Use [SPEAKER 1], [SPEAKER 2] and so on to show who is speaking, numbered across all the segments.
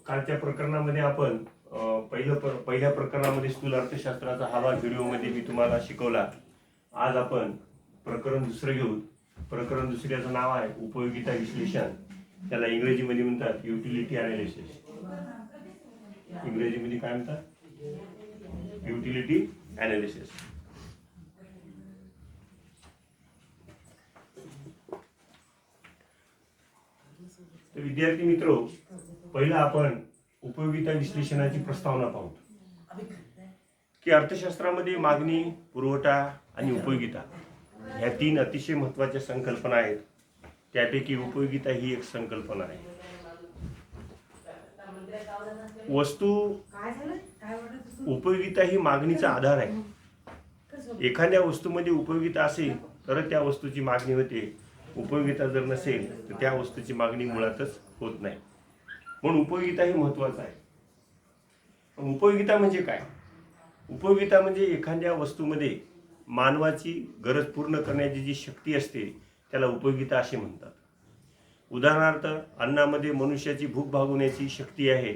[SPEAKER 1] कालच्या प्रकरणामध्ये आपण पहिल्या प्रकरणामध्ये स्थूल अर्थशास्त्राचा हा भाग व्हिडिओमध्ये मी तुम्हाला शिकवला. आज आपण प्रकरण दुसरं घेऊ. प्रकरण दुसऱ्याचं नाव आहे उपयोगिता विश्लेषण. त्याला इंग्रजीमध्ये म्हणतात युटिलिटी अनालिसिस. इंग्रजीमध्ये काय म्हणतात? Utility analysis. तर विद्यार्थी मित्रो, पहिला आपण उपयोगिता विश्लेषणाची प्रस्तावना पाहू की अर्थशास्त्रामध्ये मागणी, पुरवठा आणि उपयोगिता ह्या तीन अतिशय महत्त्वाच्या संकल्पना आहेत. त्यापैकी उपयोगिता ही एक संकल्पना आहे. वस्तू उपयोगिता ही मागणीचा आधार आहे. एखाद्या वस्तूमध्ये उपयोगिता असेल तर त्या वस्तूची मागणी होते. उपयोगिता जर नसेल तर त्या वस्तूची मागणी मुळातच होत नाही. म्हणून उपयोगिता ही महत्त्वाचं आहे. उपयोगिता म्हणजे काय? उपयोगिता म्हणजे एखाद्या वस्तूमध्ये मानवाची गरज पूर्ण करण्याची जी शक्ती असते त्याला उपयोगिता असे म्हणतात. उदाहरणार्थ, अन्नामध्ये मनुष्याची भूक भागवण्याची शक्ती आहे,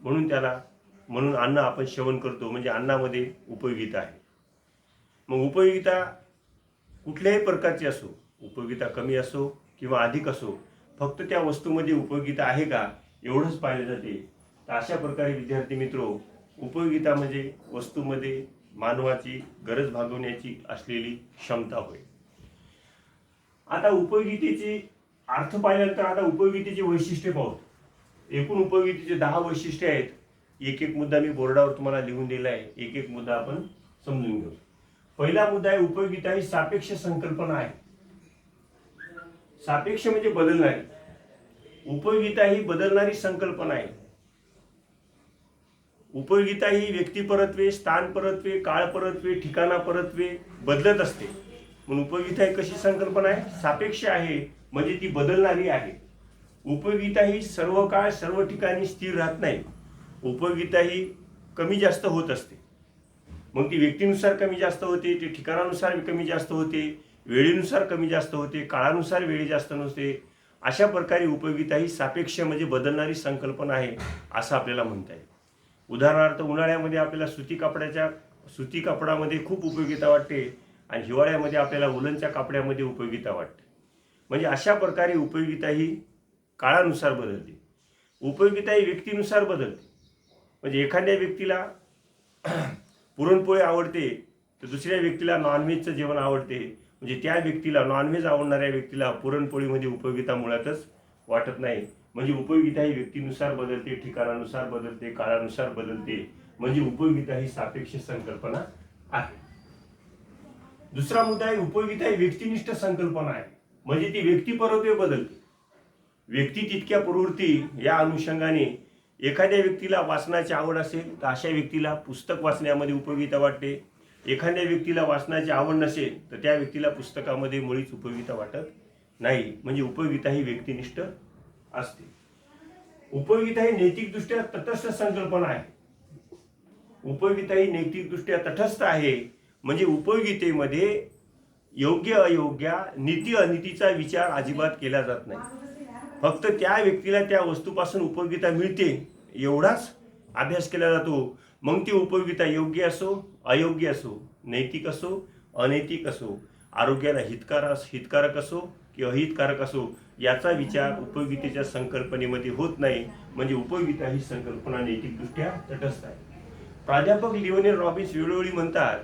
[SPEAKER 1] म्हणून अन्न आपण सेवन करतो, म्हणजे अन्नामध्ये उपयोगिता आहे. मग उपयोगिता कुठल्याही प्रकारची असो, उपयोगिता कमी असो किंवा अधिक असो, फक्त त्या वस्तूमध्ये उपयोगिता आहे का एवढंच पाहिले जाते. तर अशा प्रकारे विद्यार्थी मित्रो, उपयोगिता म्हणजे वस्तूमध्ये मानवाची गरज भागवण्याची असलेली क्षमता होय. आता उपयोगितेचे अर्थ पाहिल्यानंतर आता उपयोगितेची वैशिष्ट्ये पाहू. एकूण उपयोगितेचे 10 वैशिष्ट्ये आहेत. एक एक मुद्दा मी बोर्डावर तुम्हाला लिहून दिला आहे. एक एक मुद्दा आपण समजून घेऊ. पहिला मुद्दा आहे, उपयोगिता ही सापेक्ष संकल्पना आहे. सापेक्ष म्हणजे बदलणारी. उपयोगिता ही बदलणारी संकल्पना आहे. उपयोगिता ही व्यक्तिपरत्वे, स्थानपरत्वे, काळपरत्वे, ठिकाणापरत्वे बदलत असते. म्हणून उपयोगिता ही कशी संकल्पना आहे? सापेक्ष आहे, म्हणजे ती बदलणारी आहे. उपयोगिता ही सर्व काळ सर्व ठिकाणी स्थिर राहत नाही. उपयोगिता ही कमी जास्त होत असते. मग ती व्यक्तीनुसार कमी जास्त होते, ती ठिकाणानुसार कमी जास्त होते, वेळेनुसार कमी जास्त होते, काळानुसार वेळी जास्त नसते. अशा प्रकारे उपयोगिता ही सापेक्ष म्हणजे बदलणारी संकल्पना आहे असं आपल्याला म्हणता येईल. उदाहरणार्थ, उन्हाळ्यामध्ये आपल्याला सुती कपडामध्ये खूप उपयोगिता वाटते आणि हिवाळ्यामध्ये आपल्याला उलनच्या कपड्यामध्ये उपयोगिता वाटते. म्हणजे अशा प्रकारे उपयोगिता ही काळानुसार बदलते. उपयोगिता ही व्यक्तीनुसार बदलते. म्हणजे एखाद्या व्यक्तीला पुरणपोळी आवडते तर दुसऱ्या व्यक्तीला नॉनव्हेजचं जेवण आवडते. म्हणजे त्या व्यक्तीला, नॉनव्हेज आवडणाऱ्या व्यक्तीला पुरणपोळीमध्ये उपयोगिता मुळातच वाटत नाही. म्हणजे उपयोगिता ही व्यक्तीनुसार बदलते, ठिकाणानुसार बदलते, काळानुसार बदलते. म्हणजे उपयोगिता ही सापेक्ष संकल्पना आहे. दुसरा मुद्दा आहे, उपयोगिता ही व्यक्तिनिष्ठ संकल्पना आहे. म्हणजे ती व्यक्तिपरत्वे बदलते. व्यक्ती तितक्या प्रवृत्ती या अनुषंगाने एखाद्या व्यक्तीला वाचनाची आवड असेल तर अशा व्यक्तीला पुस्तक वाचण्यामध्ये उपयोगिता वाटते. एखाद्या व्यक्तीला वाचनाची आवड नसेल तर त्या व्यक्तीला पुस्तकामध्ये मुळीच उपयोगिता वाटत नाही. म्हणजे उपयोगिता ही व्यक्तिनिष्ठ असते. उपयोगिता ही नैतिकदृष्ट्या तटस्थ संकल्पना आहे. उपयोगिता ही नैतिकदृष्ट्या तटस्थ आहे. म्हणजे उपयोगितेमध्ये योग्य अयोग्य, नीती अनितीचा विचार अजिबात केला जात नाही. फक्त त्या व्यक्तीला त्या वस्तूपासून उपयोगिता मिळते एवढाच अभ्यास केला जातो. मग ती उपयोगिता योग्य असो, अयोग्य असो, नैतिक असो, अनैतिक असो, आरोग्याला हितकारक असो की अहितकारक असो, याचा विचार उपयोगितेच्या संकल्पनेमध्ये होत नाही. म्हणजे उपयोगिता ही संकल्पना नैतिकदृष्ट्या तटस्थ आहे. प्राध्यापक लिओनेल रॉबिन्स वेळोवेळी म्हणतात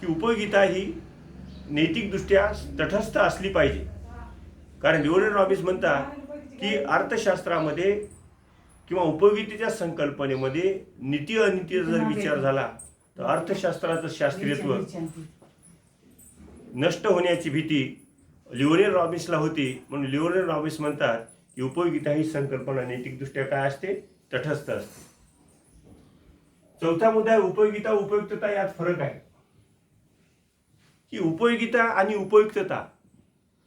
[SPEAKER 1] की उपयोगिता ही नैतिकदृष्ट्या तटस्थ असली पाहिजे. कारण लिओनेल रॉबिन्स म्हणतात की अर्थशास्त्रामध्ये किंवा उपयोगितेच्या संकल्पनेमध्ये नीती अनितीचा जर विचार झाला तर अर्थशास्त्राचं शास्त्रीयत्व नष्ट होण्याची भीती लिओनेल रॉबिन्सला होती. म्हणून लिओनेल रॉबिन्स म्हणतात की उपयोगिता ही संकल्पना नैतिकदृष्ट्या काय असते? तटस्थ असते. चौथा मुद्दा आहे, उपयोगिता उपयुक्तता यात फरक आहे. की उपयोगिता आणि उपयुक्तता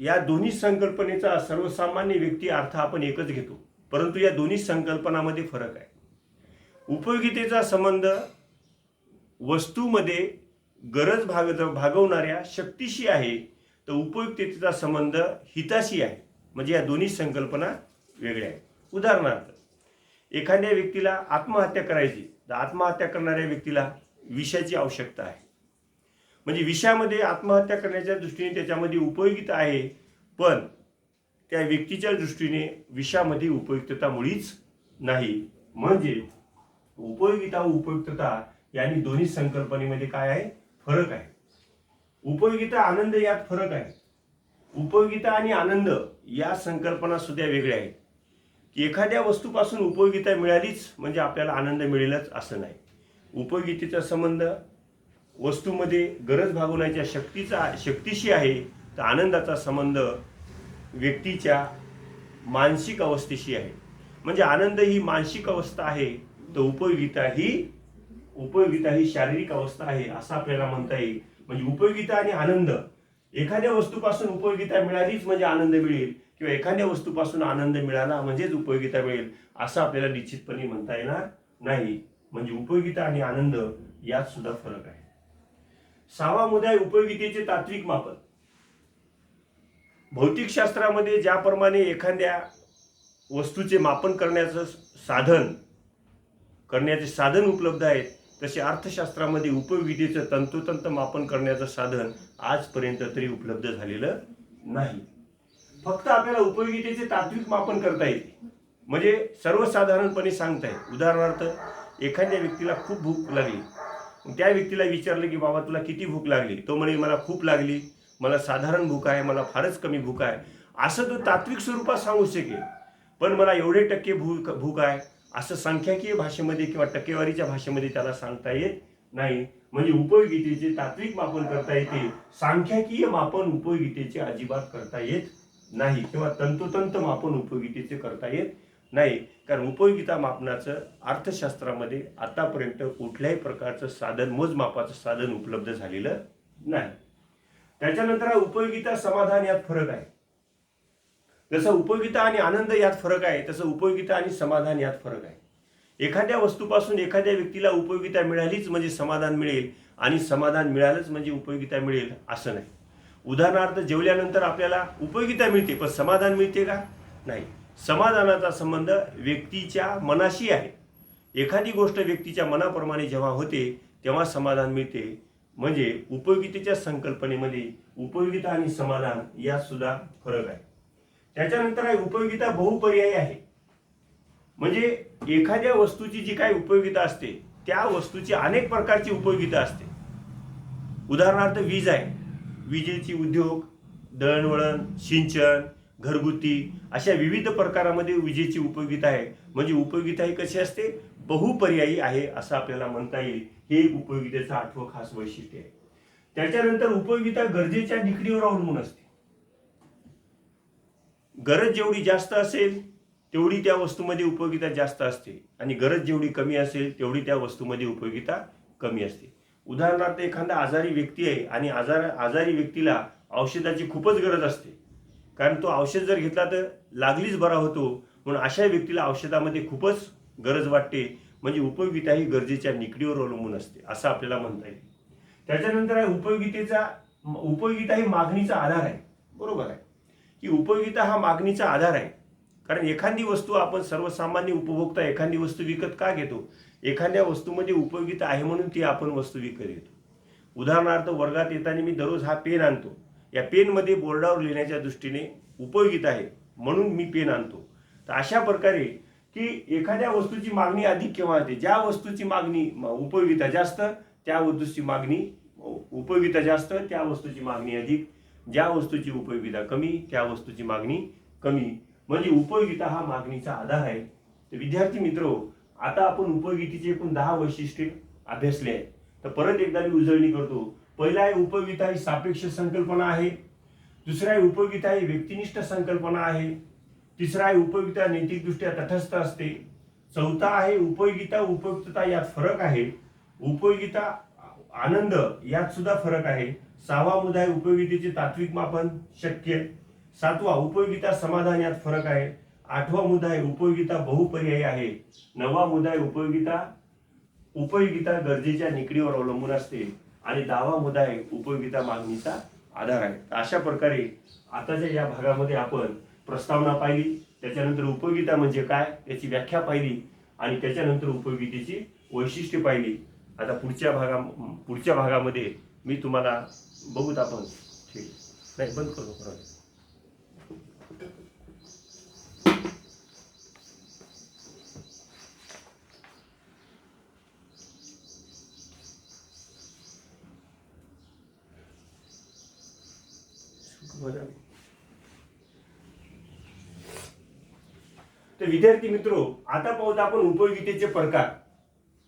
[SPEAKER 1] या दोन्ही संकल्पनेचा सर्वसामान्य व्यक्ती अर्थ आपण एकच घेतो, परंतु या दोन्ही संकल्पनामध्ये फरक आहे. उपयोगितेचा संबंध वस्तूमध्ये गरज भागवणाऱ्या शक्तीशी आहे, तर उपयुक्ततेचा संबंध हिताशी आहे. म्हणजे या दोन्ही संकल्पना वेगळ्या आहेत. उदाहरणार्थ, एखाद्या व्यक्तीला आत्महत्या करायची तर आत्महत्या करणाऱ्या व्यक्तीला विषाची आवश्यकता आहे. म्हणजे विषामध्ये आत्महत्या करण्याच्या दृष्टीने त्याच्यामध्ये उपयोगिता आहे, पण त्या व्यक्तीच्या दृष्टीने विषामध्ये उपयुक्तता मुळीच नाही. म्हणजे उपयोगिता व उपयुक्तता यांनी दोन्ही संकल्पनेमध्ये काय आहे, फरक आहे. उपयोगिता आनंद यात फरक आहे. उपयोगिता आणि आनंद या संकल्पना सुद्धा वेगळ्या आहेत. की एखाद्या वस्तूपासून उपयोगिता मिळालीच म्हणजे आपल्याला आनंद मिळेलच असं नाही. उपयोगितेचा संबंध वस्तूमध्ये गरज भागवण्याच्या शक्तीशी आहे, तर आनंदाचा संबंध व्यक्तीच्या मानसिक अवस्थेशी आहे. म्हणजे आनंद ही मानसिक अवस्था आहे, तर उपयोगिता ही शारीरिक अवस्था आहे असं आपल्याला म्हणता येईल. म्हणजे उपयोगिता आणि आनंद, एखाद्या वस्तूपासून उपयोगिता मिळालीच म्हणजे आनंद मिळेल, किंवा एखाद्या वस्तूपासून आनंद मिळाला म्हणजेच उपयोगिता मिळेल असं आपल्याला निश्चितपणे म्हणता येणार नाही. म्हणजे उपयोगिता आणि आनंद यात सुद्धा फरक आहे. 6वा मुद्दा आहे उपयोगितेचे तात्विक मापन. भौतिकशास्त्रामध्ये ज्याप्रमाणे एखाद्या वस्तूचे मापन करण्याचे साधन उपलब्ध आहेत, तसे अर्थशास्त्रामध्ये उपयोगितेचं तंतोतंत मापन करण्याचं साधन आजपर्यंत तरी उपलब्ध झालेलं नाही. फक्त आपल्याला उपयोगितेचे तात्विक मापन करता येते. म्हणजे सर्वसाधारणपणे सांगता येईल. उदाहरणार्थ, एखाद्या व्यक्तीला खूप भूक लागली, त्या व्यक्तीला विचारलं की बाबा तुला किती भूक लागली, तो म्हणे मला खूप लागली, मला साधारण भूक आहे, मला फारच कमी भूक आहे, असं तो तात्विक स्वरूपात सांगू शकेल. पण मला एवढे टक्के भूक आहे असं सांख्यिकीय भाषेमध्ये किंवा टक्केवारीच्या भाषेमध्ये त्याला सांगता येत नाही. म्हणजे उपयोगितेचे तात्विक मापन करता येते, सांख्यिकीय मापन उपयोगितेचे अजिबात करता येत नाही, किंवा तंतोतंत मापन उपयोगितेचे करता येत नाही. कारण उपयोगिता मापनाचं अर्थशास्त्रामध्ये आतापर्यंत कुठल्याही प्रकारचं साधन, मोजमापाचं साधन उपलब्ध झालेलं नाही. त्याच्यानंतर उपयोगिता समाधान यात फरक आहे. जसं उपयोगिता आणि आनंद यात फरक आहे, तसं उपयोगिता आणि समाधान यात फरक आहे. एखाद्या वस्तूपासून एखाद्या व्यक्तीला उपयोगिता मिळालीच म्हणजे समाधान मिळेल, आणि समाधान मिळालंच म्हणजे उपयोगिता मिळेल असं नाही. उदाहरणार्थ, जेवल्यानंतर आपल्याला उपयोगिता मिळते पण समाधान मिळते का? नाही. समाधानाचा संबंध व्यक्तीच्या मनाशी आहे. एखादी गोष्ट व्यक्तीच्या मनाप्रमाणे जेव्हा होते तेव्हा समाधान मिळते. म्हणजे उपयोगितेच्या संकल्पनेमध्ये उपयोगिता आणि समाधान यात सुद्धा फरक आहे. त्याच्यानंतर आहे उपयोगिता बहुपर्यायी आहे. म्हणजे एखाद्या वस्तूची जी काही उपयोगिता असते त्या वस्तूची अनेक प्रकारची उपयोगिता असते. उदाहरणार्थ, वीज आहे, विजेची उद्योग, दळणवळण, सिंचन, घरगुती अशा विविध प्रकारामध्ये विजेची उपयोगिता आहे. म्हणजे उपयोगिता ही कशी असते, बहुपर्यायी आहे असं आपल्याला म्हणता येईल. हे एक उपयोगितेचं 8वं खास वैशिष्ट्य आहे. त्याच्यानंतर उपयोगिता गरजेच्या निकडीवर अवलंबून असते. गरज जेवढी जास्त असेल तेवढी त्या वस्तूमध्ये उपयोगिता जास्त असते, आणि गरज जेवढी कमी असेल तेवढी त्या वस्तूमध्ये उपयोगिता कमी असते. उदाहरणार्थ, एखादा आजारी व्यक्ती आहे आणि आजारी व्यक्तीला औषधाची खूपच गरज असते, कारण तो औषध जर घेतला तर लागलीच बरा होतो, म्हणून अशा व्यक्तीला औषधामध्ये खूपच गरज वाटते. म्हणजे उपयोगिता ही गरजेच्या निकडीवर अवलंबून असते असं आपल्याला म्हणता येईल. त्याच्यानंतर आहे उपयोगिता ही मागणीचा आधार आहे. बरोबर आहे की उपयोगिता हा मागणीचा आधार आहे. कारण एखादी वस्तू आपण सर्वसामान्य उपभोक्ता एखादी वस्तू विकत का घेतो? एखाद्या वस्तूमध्ये उपयोगिता आहे म्हणून ती आपण वस्तू विकत घेतो. उदाहरणार्थ, वर्गात येताना मी दररोज हा पेन आणतो. या पेनमध्ये बोर्डावर लिहिण्याच्या दृष्टीने उपयोगिता आहे म्हणून मी पेन आणतो. तर अशा प्रकारे की एखाद्या वस्तूची मागणी अधिक केव्हा होते? ज्या वस्तूची मागणी उपयोगिता जास्त त्या वस्तूची मागणी उपयोगिता जास्त, त्या वस्तूची मागणी अधिक. ज्या वस्तूची उपयोगिता कमी त्या वस्तूची मागणी कमी. म्हणजे उपयोगिता हा मागणीचा आधार आहे. तर विद्यार्थी मित्र, आता आपण उपयोगितेचे एकूण 10 वैशिष्ट्ये अभ्यासले आहेत. तर परत एकदा मी उजळणी करतो. पहिला आहे उपयोगिता ही सापेक्ष संकल्पना आहे. दुसरा आहे उपयोगिता ही व्यक्तिनिष्ठ संकल्पना आहे. तिसरा आहे उपयोगिता नैतिकदृष्ट्या तटस्थ असते. चौथा आहे उपयोगिता उपयुक्तता यात फरक आहे. उपयोगिता आनंद यात सुद्धा फरक आहे. 6वा मुद्दा आहे उपयोगितेचे तात्विक मापन शक्य. 7वा उपयोगिता समाधान यात फरक आहे. 8वा मुद्दा आहे उपयोगिता बहुपर्यायी आहे. 9वा मुद्दा आहे उपयोगिता गरजेच्या निकडीवर अवलंबून असते. आणि 10वा मुद्दा आहे उपयोगिता मागणीचा आधार आहे. अशा प्रकारे आताच्या या भागामध्ये आपण प्रस्तावना पाहिली, त्याच्यानंतर उपयोगिता म्हणजे काय याची व्याख्या पाहिली, आणि त्याच्यानंतर उपयोगितेची वैशिष्ट्ये पाहिली. आता पुढच्या भागामध्ये मी तुम्हाला बघूत आपण. ठीक नाही, बंद करू. तर विद्यार्थी मित्रो, आता पाहूत आपण उपयोगितेचे प्रकार.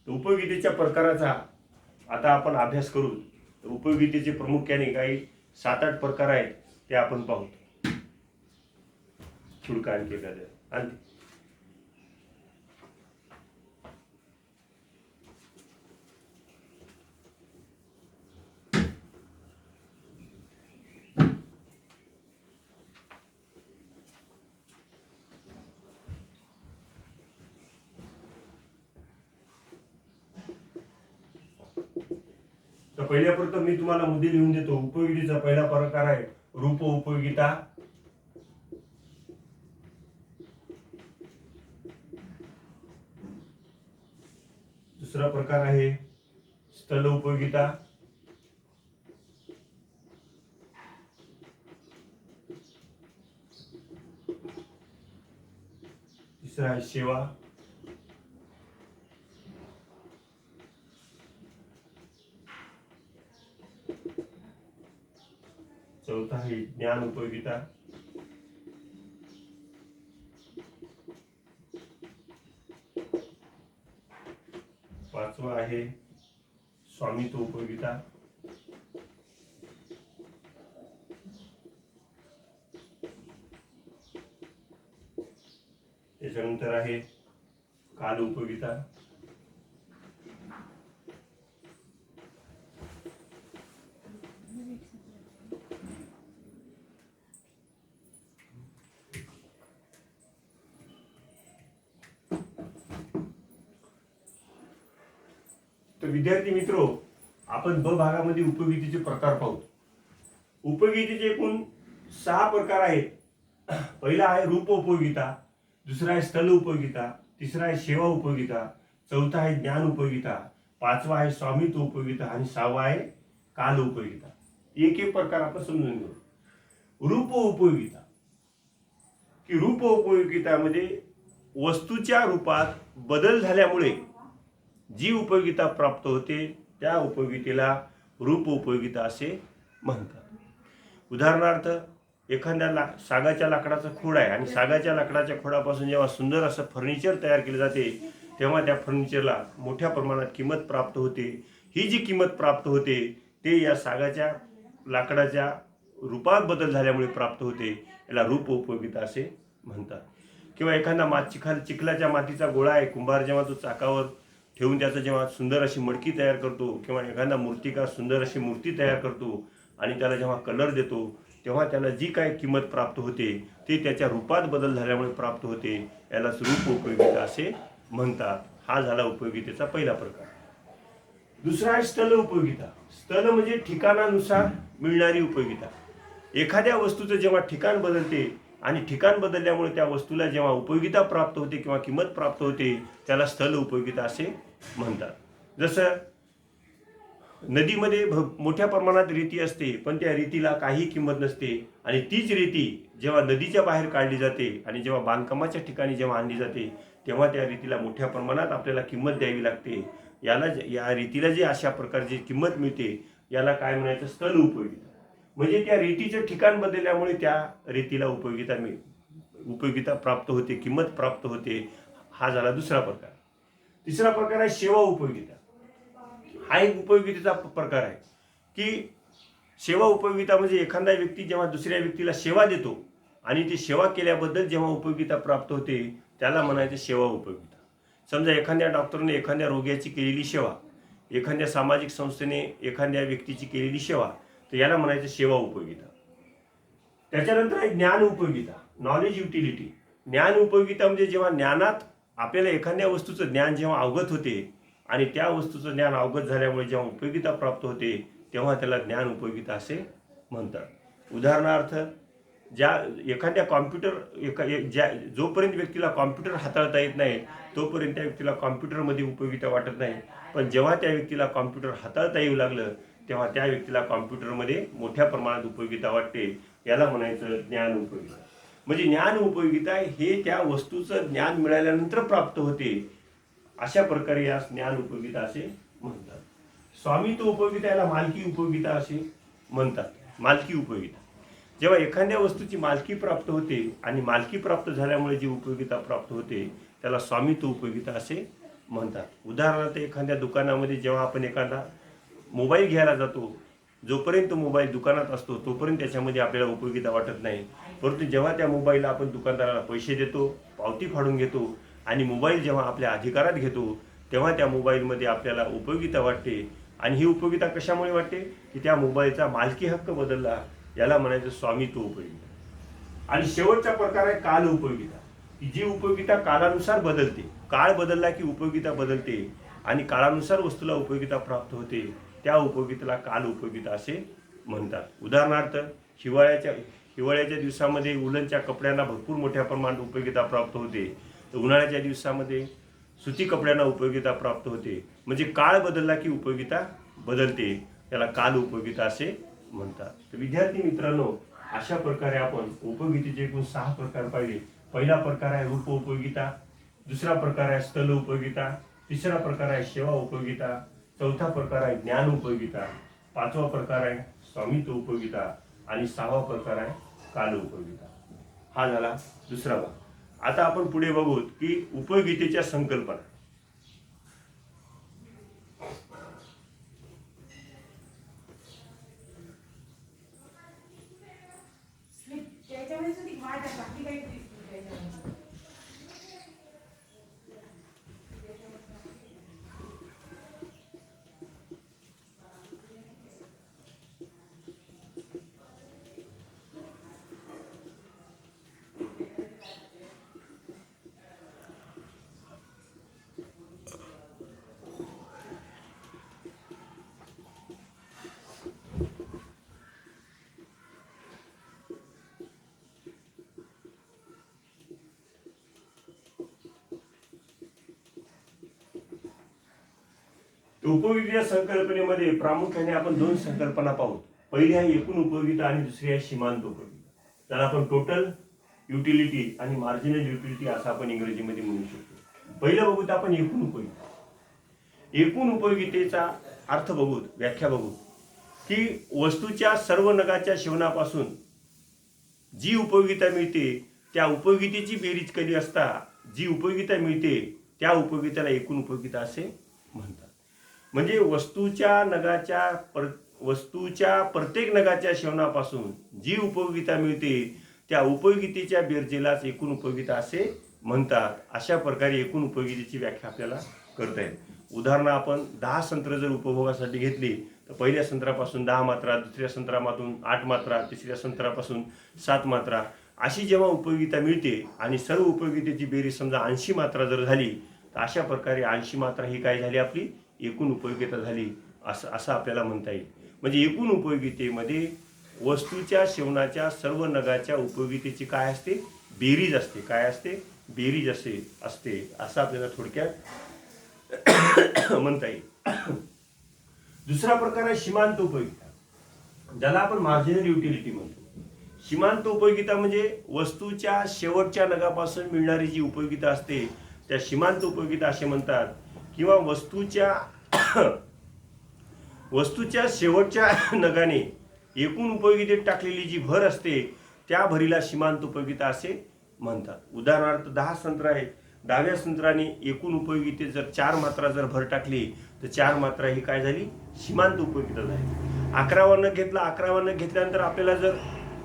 [SPEAKER 1] उपयोगितेच्या प्रकाराचा आता आपण अभ्यास करू. उपयोगितेचे प्रामुख्याने काही 7-8 प्रकार आहेत, ते आपण पाहू. थोडं आणखी एखादं आणखी. तर पहिल्या प्रथम मी तुम्हाला मुद्दे लिहून देतो. उपयोगितेचा पहिला प्रकार आहे रूप उपयोगिता. दुसरा प्रकार आहे स्थल उपयोगिता. तिसरा आहे सेवा. चौथा आहे ज्ञान उपयोगिता. पाचवा आहे स्वामित्व उपयोगिता. त्याच्यानंतर आहे काल उपयोगिता. तर विद्यार्थी मित्रो, आपण ब भागामध्ये उपयोगितेचे प्रकार पाहू. उपयोगितेचे एकूण 6 प्रकार आहेत. पहिला आहे रूप उपयोगिता, दुसरा आहे स्थल उपयोगिता, तिसरा आहे सेवा उपयोगिता, चौथा आहे ज्ञान उपयोगिता, पाचवा आहे स्वामित्व उपयोगिता आणि 6वा आहे काल उपयोगिता. एक एक प्रकार आपण समजून घेऊ. रूप उपयोगिता की रूप उपयोगितामध्ये वस्तूच्या रूपात बदल झाल्यामुळे जी उपयोगिता प्राप्त होते त्या उपयोगितेला रूप उपयोगिता असे म्हणतात. उदाहरणार्थ, एखाद्या सागाच्या लाकडाचा खोड आहे आणि सागाच्या लाकडाच्या खोडापासून जेव्हा सुंदर असं फर्निचर तयार केले जाते तेव्हा त्या फर्निचरला मोठ्या प्रमाणात किंमत प्राप्त होते. ही जी किंमत प्राप्त होते ते या सागाच्या लाकडाच्या रूपात बदल झाल्यामुळे प्राप्त होते. याला रूप उपयोगिता असे म्हणतात. किंवा एखादा चिखलाच्या मातीचा गोळा आहे, कुंभार जेव्हा तो चाकावर ठेवून त्याचं जेव्हा सुंदर अशी मडकी तयार करतो किंवा एखादा मूर्तिकार सुंदर अशी मूर्ती तयार करतो आणि त्याला जेव्हा कलर देतो तेव्हा त्याला जी काही किंमत प्राप्त होते ते त्याच्या रूपात बदल झाल्यामुळे प्राप्त होते. यालाच रूप उपयोगिता असे म्हणतात. हा झाला उपयोगितेचा पहिला प्रकार. दुसरा आहे स्थल उपयोगिता. स्थल म्हणजे ठिकाणानुसार मिळणारी उपयोगिता. एखाद्या वस्तूचं जेव्हा ठिकाण बदलते आणि ठिकाण बदलल्यामुळे त्या वस्तूला जेव्हा उपयोगिता प्राप्त होते किंवा किंमत प्राप्त होते त्याला स्थल उपयोगिता असे म्हणतात. जसं नदीमध्ये मोठ्या प्रमाणात रेती असते पण त्या रेतीला काही किंमत नसते आणि तीच रेती जेव्हा नदीच्या बाहेर काढली जाते आणि जेव्हा बांधकामाच्या ठिकाणी जेव्हा आणली जाते तेव्हा त्या रेतीला मोठ्या प्रमाणात आपल्याला किंमत द्यावी लागते. या रेतीला जी अशा प्रकारची किंमत मिळते याला काय म्हणायचं? स्थल उपयोगिता. म्हणजे त्या रेतीचं ठिकाण बदलल्यामुळे त्या रेतीला उपयोगिता प्राप्त होते, किंमत प्राप्त होते. हा झाला दुसरा प्रकार. तिसरा प्रकार आहे सेवा उपयोगिता. हा एक उपयोगितेचा प्रकार आहे की सेवा उपयोगिता म्हणजे एखादा व्यक्ती जेव्हा दुसऱ्या व्यक्तीला सेवा देतो आणि ती सेवा केल्याबद्दल जेव्हा उपयोगिता प्राप्त होते त्याला म्हणायचं सेवा उपयोगिता. समजा एखाद्या डॉक्टरने एखाद्या रोग्याची केलेली सेवा, एखाद्या सामाजिक संस्थेने एखाद्या व्यक्तीची केलेली सेवा, तर याला म्हणायचं सेवा उपयोगिता. त्याच्यानंतर आहे ज्ञान उपयोगिता, नॉलेज युटिलिटी. ज्ञान उपयोगिता म्हणजे जेव्हा ज्ञानात आपल्याला एखाद्या वस्तूचं ज्ञान जेव्हा अवगत होते आणि त्या वस्तूचं ज्ञान अवगत झाल्यामुळे जेव्हा उपयोगिता प्राप्त होते तेव्हा त्याला ज्ञान उपयोगिता असे म्हणतात. उदाहरणार्थ, ज्या एखाद्या जोपर्यंत व्यक्तीला कॉम्प्युटर हाताळता येत नाही तोपर्यंत त्या व्यक्तीला कॉम्प्युटरमध्ये उपयोगिता वाटत नाही. पण जेव्हा त्या व्यक्तीला कॉम्प्युटर हाताळता येऊ लागलं तेव्हा त्या व्यक्तीला कॉम्प्युटरमध्ये मोठ्या प्रमाणात उपयोगिता वाटते. याला म्हणायचं ज्ञान उपयोगिता. म्हणजे ज्ञान उपयोगिता हे त्या वस्तूचं ज्ञान मिळाल्यानंतर प्राप्त होते. अशा प्रकारे या ज्ञान उपयोगिता असे म्हणतात. स्वामित्व उपयोगिता याला मालकी उपयोगिता असे म्हणतात. मालकी उपयोगिता, जेव्हा एखाद्या वस्तूची मालकी प्राप्त होते आणि मालकी प्राप्त झाल्यामुळे जी उपयोगिता प्राप्त होते त्याला स्वामित्व उपयोगिता असे म्हणतात. उदाहरणार्थ एखाद्या दुकानामध्ये जेव्हा आपण एखादा मोबाईल घ्यायला जातो, जोपर्यंत मोबाईल दुकानात असतो तोपर्यंत त्याच्यामध्ये आपल्याला उपयोगिता वाटत नाही. परंतु जेव्हा त्या मोबाईलला आपण दुकानदाराला पैसे देतो, पावती फाडून घेतो आणि मोबाईल जेव्हा आपल्या अधिकारात घेतो तेव्हा त्या मोबाईलमध्ये आपल्याला उपयोगिता वाटते. आणि ही उपयोगिता कशामुळे वाटते की त्या मोबाईलचा मालकी हक्क बदलला. याला म्हणायचं स्वामित्व उपयोगिता. आणि शेवटचा प्रकार आहे काल उपयोगिता, की जी उपयोगिता काळानुसार बदलते. काळ बदलला की उपयोगिता बदलते आणि काळानुसार वस्तूला उपयोगिता प्राप्त होते. त्या उपयोगितेला काल उपयोगिता असे म्हणतात. उदाहरणार्थ हिवाळ्याच्या दिवसामध्ये उलनच्या कपड्यांना भरपूर मोठ्या प्रमाणात उपयोगिता प्राप्त होते, तर उन्हाळ्याच्या दिवसामध्ये सुती कपड्यांना उपयोगिता प्राप्त होते. म्हणजे काळ बदलला की उपयोगिता बदलते, त्याला काल उपयोगिता असे म्हणतात. तर विद्यार्थी मित्रांनो, अशा प्रकारे आपण उपयोगितेचे एकूण 6 प्रकार पाहिले. पहिला प्रकार आहे रूप उपयोगिता, दुसरा प्रकार आहे स्थल उपयोगिता, तिसरा प्रकार आहे सेवा उपयोगिता, चौथा प्रकार आहे ज्ञान उपयोगिता, पाचवा प्रकार आहे स्वामित्व उपयोगिता आणि 6वा प्रकार आहे काल उपयोगिता. हा झाला दुसरा भाग. आता आपण पुढे बघू की उपयोगितेच्या संकल्पना. उपयोगिता संकल्पनेमध्ये प्रामुख्याने आपण 2 संकल्पना पाहू. पहिली आहे एकूण उपयोगिता आणि दुसरी आहे सीमांत उपयोगिता. त्याला आपण टोटल युटिलिटी आणि मार्जिनल युटिलिटी असं आपण इंग्रजीमध्ये म्हणू शकतो. पहिलं बघूत आपण एकूण उपयोगिता. एकूण उपयोगितेचा अर्थ बघू, व्याख्या बघू की वस्तूच्या सर्व नगाच्या सेवनापासून जी उपयोगिता मिळते त्या उपयोगितेची बेरीज केली असता जी उपयोगिता मिळते त्या उपयोगितेला एकूण उपयोगिता असे म्हणतात. म्हणजे वस्तूच्या प्रत्येक नगाच्या सेवनापासून जी उपयोगिता मिळते त्या उपयोगितेच्या बेरजेलाच एकूण उपयोगिता असे म्हणतात. अशा प्रकारे एकूण उपयोगितेची व्याख्या आपल्याला करता येईल. उदाहरण आपण 10 संत्र जर उपभोगासाठी घेतली तर पहिल्या संत्रापासून 10 मात्रा, दुसऱ्या संत्रापासून 8 मात्रा, तिसऱ्या संत्रापासून 7 मात्रा अशी जेव्हा उपयोगिता मिळते आणि सर्व उपयोगितेची बेरीज समजा 80 मात्रा जर झाली तर अशा प्रकारे 80 मात्रा ही काय झाली आपली एकूण उपयोगिता झाली असं आपल्याला म्हणता येईल. म्हणजे एकूण उपयोगितेमध्ये वस्तूच्या सेवनाच्या सर्व नगाच्या उपयोगितेची काय असते बेरीज असते. काय असते बेरीज असते असं आपल्याला थोडक्यात म्हणता येईल. दुसरा प्रकार आहे सीमांत उपयोगिता, ज्याला आपण मार्जिनल युटिलिटी म्हणतो. सीमांत उपयोगिता म्हणजे वस्तूच्या शेवटच्या नगापासून मिळणारी जी उपयोगिता असते त्या सीमांत उपयोगिता असे म्हणतात. किंवा वस्तूच्या शेवटच्या नगाने एकूण उपयोगितेत टाकलेली जी भर असते त्या भरीला सीमांत उपयोगिता असे म्हणतात. उदाहरणार्थ 10 संत्र आहे, 10व्या संत्राने एकूण उपयोगितेत जर 4 मात्रा जर भर टाकली तर 4 मात्रा ही काय झाली सीमांत उपयोगिता झाली. 11वा नग घेतला, 11वा नग घेतल्यानंतर आपल्याला जर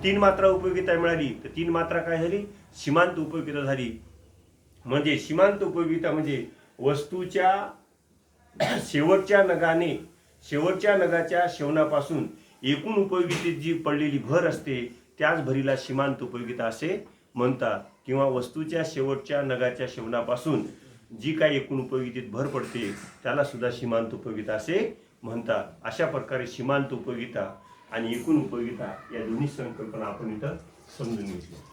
[SPEAKER 1] 3 मात्रा उपयोगिता मिळाली तर 3 मात्रा काय झाली सीमांत उपयोगिता झाली. म्हणजे सीमांत उपयोगिता म्हणजे वस्तूच्या शेवटच्या नगाच्या सेवनापासून एकूण उपयोगितेत जी पडलेली भर असते त्याच भरीला सीमांत उपयोगिता असे म्हणतात. किंवा वस्तूच्या शेवटच्या नगाच्या सेवनापासून जी काही एकूण उपयोगितेत भर पडते त्याला सुद्धा सीमांत उपयोगिता असे म्हणतात. अशा प्रकारे सीमांत उपयोगिता आणि एकूण उपयोगिता या दोन्ही संकल्पना आपण इथं समजून घेतले.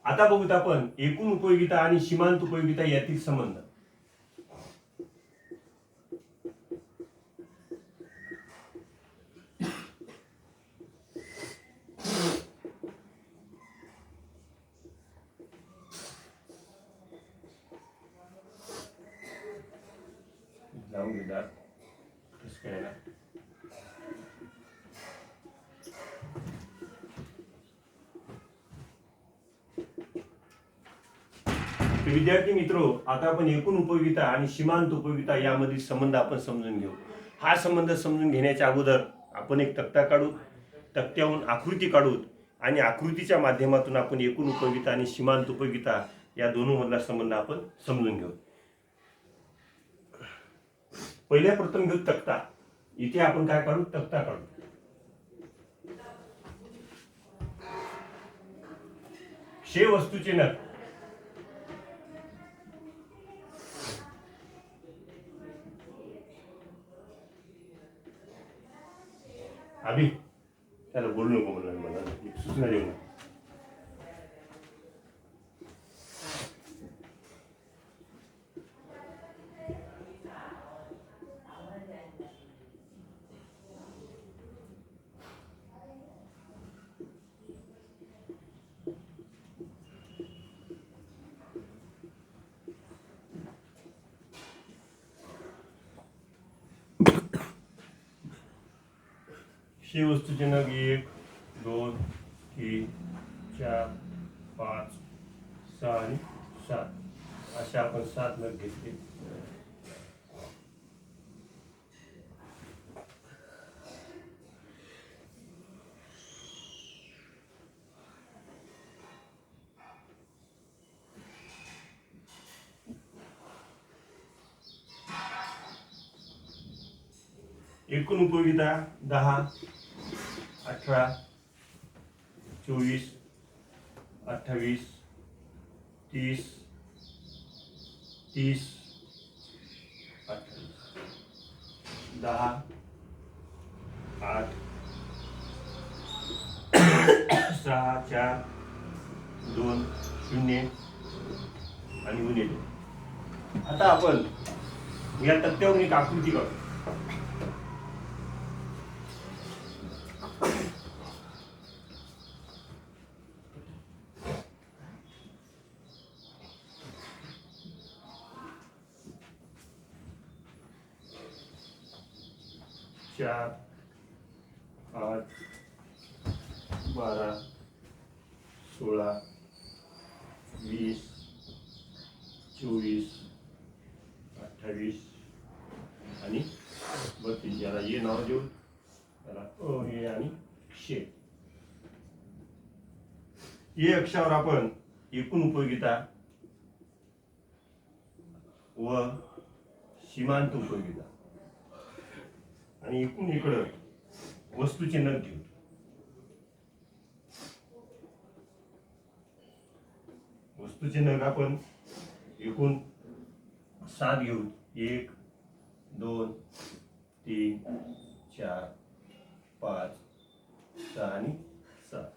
[SPEAKER 1] आता बघूत आपण एकूण उपयोगिता आणि सीमांत उपयोगिता यातील संबंध. जाऊन घेतात विद्यार्थी मित्रो, आता आपण एकूण उपयोगिता आणि सीमांत उपयोगिता यामधील संबंध आपण समजून घेऊ. हा संबंध समजून घेण्याच्या अगोदर आपण एक तक्ता काढू, तक्त्याहून आकृती काढू आणि आकृतीच्या माध्यमातून आपण एकूण उपयोगिता आणि सीमांत उपयोगिता या दोनमधला संबंध आपण समजून घेऊ. पहिल्या प्रथम घेऊ तक्ता. इथे आपण काय काढू? तक्ता काढू. क्षय वस्तूचे नग. अभि त्याला बोलू नको म्हणून मला एक सूचना देऊ ना. क्षय वस्तूचे नग 1 2 3 4 5 6 आणि 7 असे आपण 7 नग घेतले. एकूण उपयोगिता 10 18 24 28 30 30 28 10 8 6 4 2 0 आणि उणे 2. आता आपण या तक्त्यावरून एक आकृती काढू. चार 8 12 16 20 24 28 आणि 32. याला ये नाव देऊ, त्याला अ ए आणि शे. ए अक्षावर आपण एकूण उपयोगिता व सीमांत उपयोगिता आणि एकूण इकडं वस्तूचे नग घेऊ. वस्तूचे नग आपण एकूण 7 घेऊ. 1 2 3 4 5 6 आणि 7.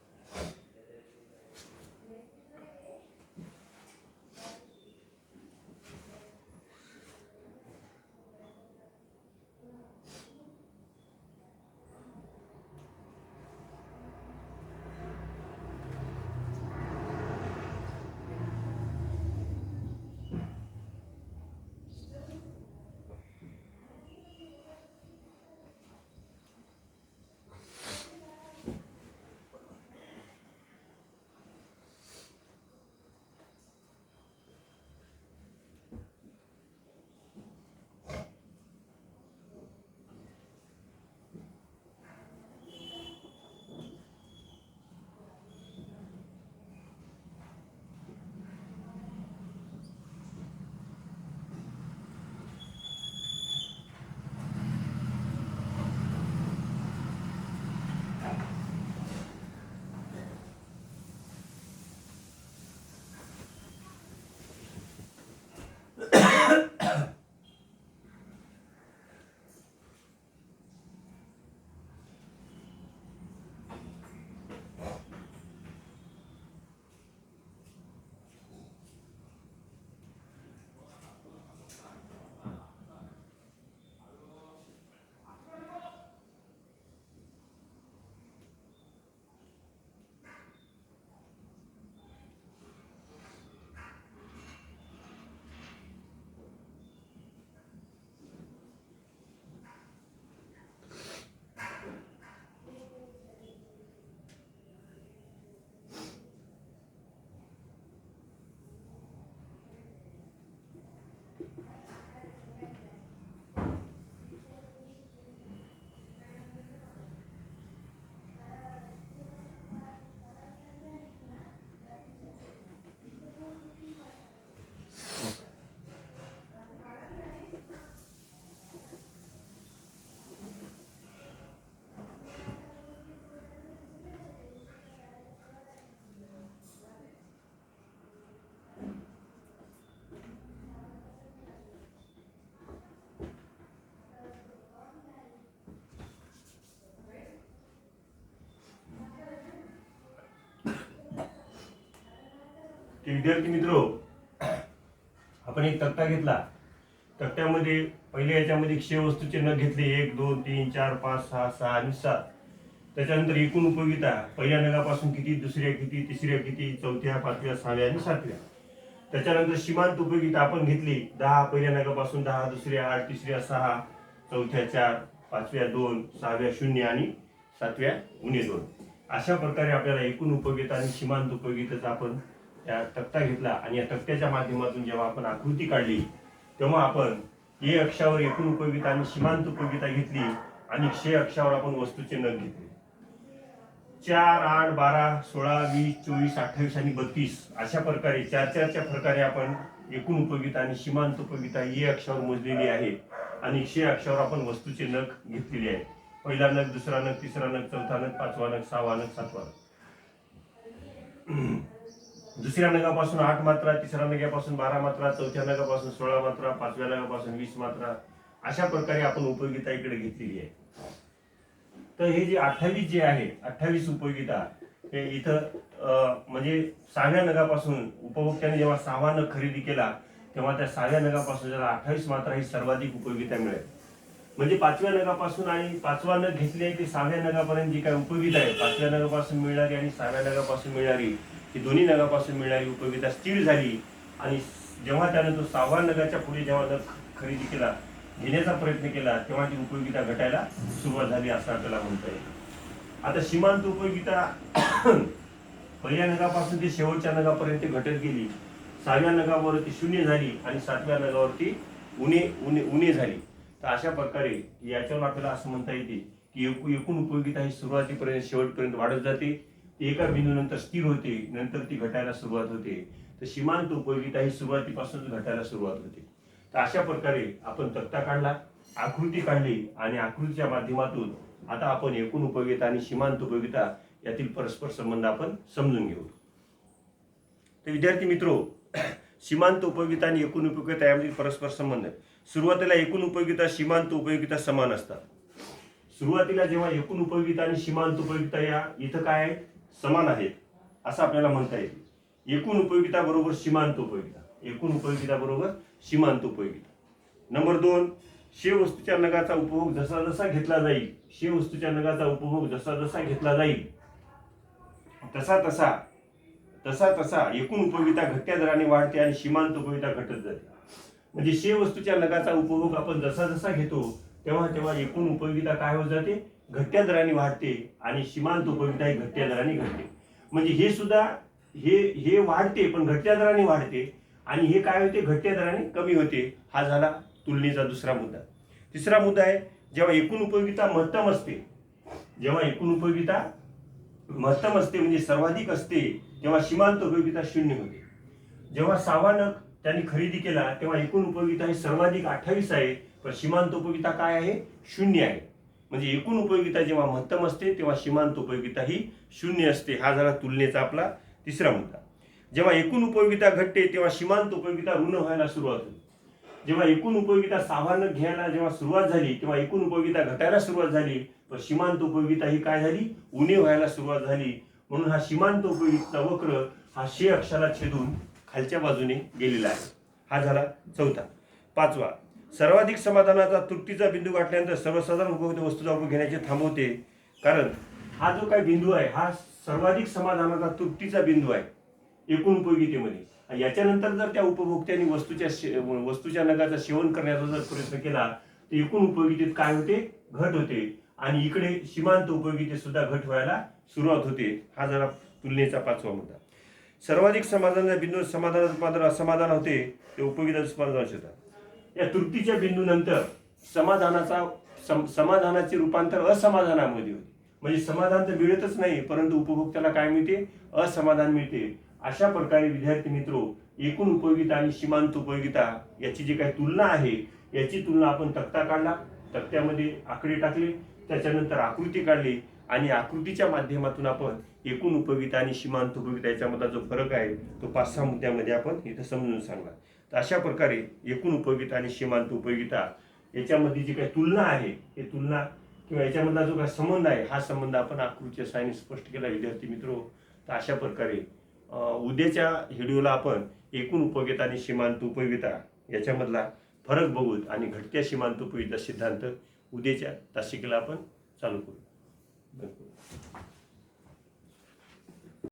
[SPEAKER 1] ते विद्यार्थी मित्रो, आपण एक तक्ता घेतला. तक्त्यामध्ये पहिल्या याच्यामध्ये क्षय वस्तूचे नग घेतले 1 2 3 4 5 6 6 आणि 7. त्याच्यानंतर एकूण उपयोगिता पहिल्या नगापासून किती, दुसऱ्या किती, तिसऱ्या किती, चौथ्या, पाचव्या, सहाव्या आणि सातव्या. त्याच्यानंतर सीमांत उपयोगिता आपण घेतली 10 पहिल्या नगापासून 10, दुसऱ्या 8, तिसऱ्या 6, चौथ्या 4, पाचव्या 2, सहाव्या 0 आणि सातव्या उणे 2. अशा प्रकारे आपल्याला एकूण उपयोगिता आणि सीमांत उपयोगिताचा आपण त्या तक्ता घेतला आणि या तक्त्याच्या माध्यमातून जेव्हा आपण आकृती काढली तेव्हा आपण ए अक्षावर एकूण उपयोगिता आणि सीमांत उपयोगिता घेतली आणि क्षय अक्षावर आपण वस्तूचे नग घेतले. 4, 8, 12, 16, 20, 24, 28 आणि 32 अशा प्रकारे 4च्या प्रकारे आपण एकूण उपयोगिता आणि सीमांत उपयोगिता ए अक्षावर मोजलेली आहे आणि क्षय अक्षावर आपण वस्तूचे नग घेतलेले आहे. पहिला नग, दुसरा नग, तिसरा नग, चौथा नग, पाचवा नग, सहावा नग, सातवा नग. दुसऱ्या नगापासून 8 मात्रा, तिसऱ्या नगापासून 12 मात्रा, चौथ्या नगापासून 16 मात्रा, पाचव्या नगापासून 20 मात्रा अशा प्रकारे आपण उपयोगिता इकडे घेतलेली आहे. तर हे जे 28 जे आहे 28 उपयोगिता हे इथं म्हणजे 6व्या नगापासून उपभोक्त्याने जेव्हा 6वा नग खरेदी केला तेव्हा त्या 6व्या नगापासून त्याला 28 मात्रा ही सर्वाधिक उपयोगिता मिळेल. म्हणजे 5व्या नगापासून आणि 5वा नग घेतले ते 6व्या नगापर्यंत जी काही उपयोगिता आहे 5व्या नगापासून मिळणारी आणि 6व्या नगापासून मिळणारी ही दोन्ही नगापासून मिळणारी उपयोगिता स्थिर झाली आणि जेव्हा त्याने तो 6व्या नगाच्या पुढे जेव्हा नग खरेदी केला घेण्याचा प्रयत्न केला तेव्हा ती उपयोगिता घटायला सुरुवात झाली असं आपल्याला म्हणता येईल. आता सीमांत उपयोगिता पहिल्या नगापासून ते शेवटच्या नगापर्यंत घटत गेली. 6व्या नगावरती 0 झाली आणि 7व्या नगावरती उणे झाली. तर अशा प्रकारे याच्यावर आपल्याला असं म्हणता येते की एकूण उपयोगिता ही सुरुवातीपर्यंत शेवटपर्यंत वाढत जाते. ती एका बिंदूनंतर स्थिर होते, नंतर ती घटायला सुरुवात होते. तर सीमांत उपयोगिता ही सुरुवातीपासून घटायला सुरुवात होते. तर अशा प्रकारे आपण तक्ता काढला, आकृती काढली आणि आकृतीच्या माध्यमातून आता आपण एकूण उपयोगिता आणि सीमांत उपयोगिता यातील परस्पर संबंध आपण समजून घेऊ. तर विद्यार्थी मित्रो, सीमांत उपयोगिता आणि एकूण उपयोगिता यामधील परस्पर संबंध. सुरुवातीला एकूण उपयोगिता सीमांत उपयोगिता समान असतात. सुरुवातीला जेव्हा एकूण उपयोगिता आणि सीमांत उपयोगिता या इथं काय आहेत, समान आहेत असं आपल्याला म्हणता येईल. एकूण उपयोगिता बरोबर सीमांत उपयोगिता, एकूण उपयोगिता बरोबर सीमांत उपयोगिता. नंबर 2, क्षय वस्तूच्या नगाचा उपभोग जसा जसा घेतला जाईल, क्षय वस्तूच्या नगाचा उपभोग जसा जसा घेतला जाईल तसा तसा एकूण उपयोगिता घटत्या दराने वाढते आणि सीमांत उपयोगिता घटत जाते. म्हणजे क्षय वस्तूच्या नगाचा उपभोग आपण जसा जसा घेतो तेव्हा तेव्हा एकूण उपयोगिता काय होत जाते, घटत्या दराने वाढते आणि सीमांत उपयोगिता ही घटत्या दराने घटते. म्हणजे हे सुद्धा हे वाढते पण घटत्या दराने वाढते आणि हे काय होते, घटत्या दराने कमी होते. हा झाला तुलनेचा दुसरा मुद्दा. तिसरा मुद्दा आहे जेव्हा एकूण उपयोगिता महत्तम असते, जेव्हा एकूण उपयोगिता महत्तम असते म्हणजे सर्वाधिक असते तेव्हा सीमांत उपयोगिता 0 होते. जेव्हा 6वा नग त्यांनी खरेदी केला तेव्हा एकूण उपयोगिता ही सर्वाधिक 28 आहे पण सीमांत उपयोगिता काय आहे, 0 आहे. म्हणजे एकूण उपयोगिता जेव्हा महत्तम असते तेव्हा सीमांत उपयोगिता ही 0 असते. हा झाला तुलनेचा आपला तिसरा मुद्दा. जेव्हा एकूण उपयोगिता घटते तेव्हा सीमांत उपयोगिता ऋण व्हायला सुरुवात होते. जेव्हा एकूण उपयोगिता 6वा नग घ्यायला जेव्हा सुरुवात झाली तेव्हा एकूण उपयोगिता घटायला सुरुवात झाली पण सीमांत उपयोगिता ही काय झाली, उणे व्हायला सुरुवात झाली. म्हणून हा सीमांत उपयोगिता वक्र हा क्षय अक्षाला छेदून खालच्या बाजूने गेलेला आहे. हा झाला चौथा. 5वा, सर्वाधिक समाधानाचा तृप्तीचा बिंदू गाठल्यानंतर सर्वसाधारण उपभोक्ता वस्तूचा उपभोग घेण्याचे थांबवते. कारण हा जो काही बिंदू आहे हा सर्वाधिक समाधानाचा तृप्तीचा बिंदू आहे एकूण उपयोगितेमध्ये. याच्यानंतर जर त्या उपभोक्त्यांनी वस्तूच्या नगाचा सेवन करण्याचा जर प्रयत्न केला तर एकूण उपयोगितेत काय होते, घट होते आणि इकडे सीमांत उपयोगितेत सुद्धा घट व्हायला सुरुवात होते. हा झाला तुलनेचा 5वा मुद्दा. सर्वाधिक समाधानाच्या बिंदू समाधानात असमाधान होते ते उपयोगिता समाधान होतात. या तृप्तीच्या बिंदूनंतर समाधानाचे रूपांतर असमाधानामध्ये होते. म्हणजे समाधान तर मिळतच नाही परंतु उपभोक्त्याला काय मिळते, असमाधान मिळते. अशा प्रकारे विद्यार्थी मित्रो, एकूण उपयोगिता आणि सीमांत उपयोगिता याची जी काही तुलना आहे याची तुलना आपण तक्ता काढला, तक्त्यामध्ये आकडे टाकले, त्याच्यानंतर आकृती काढली आणि आकृतीच्या माध्यमातून आपण एकूण उपयोगिता आणि सीमांत उपयोगिता याच्यामधला जो फरक आहे तो 5-6 मुद्द्यामध्ये आपण इथं समजून सांगला. तर अशा प्रकारे एकूण उपयोगिता आणि सीमांत उपयोगिता याच्यामध्ये जी काही तुलना आहे हे तुलना किंवा याच्यामधला जो काही संबंध आहे हा संबंध आपण आकृतीच्या साहाय्याने स्पष्ट केला विद्यार्थी मित्रो. तर अशा प्रकारे उद्याच्या व्हिडिओला आपण एकूण उपयोगिता आणि सीमांत उपयोगिता याच्यामधला फरक बघू आणि घटक्या सीमांत उपयोगिता सिद्धांत उद्याच्या तासिकेला आपण चालू करू.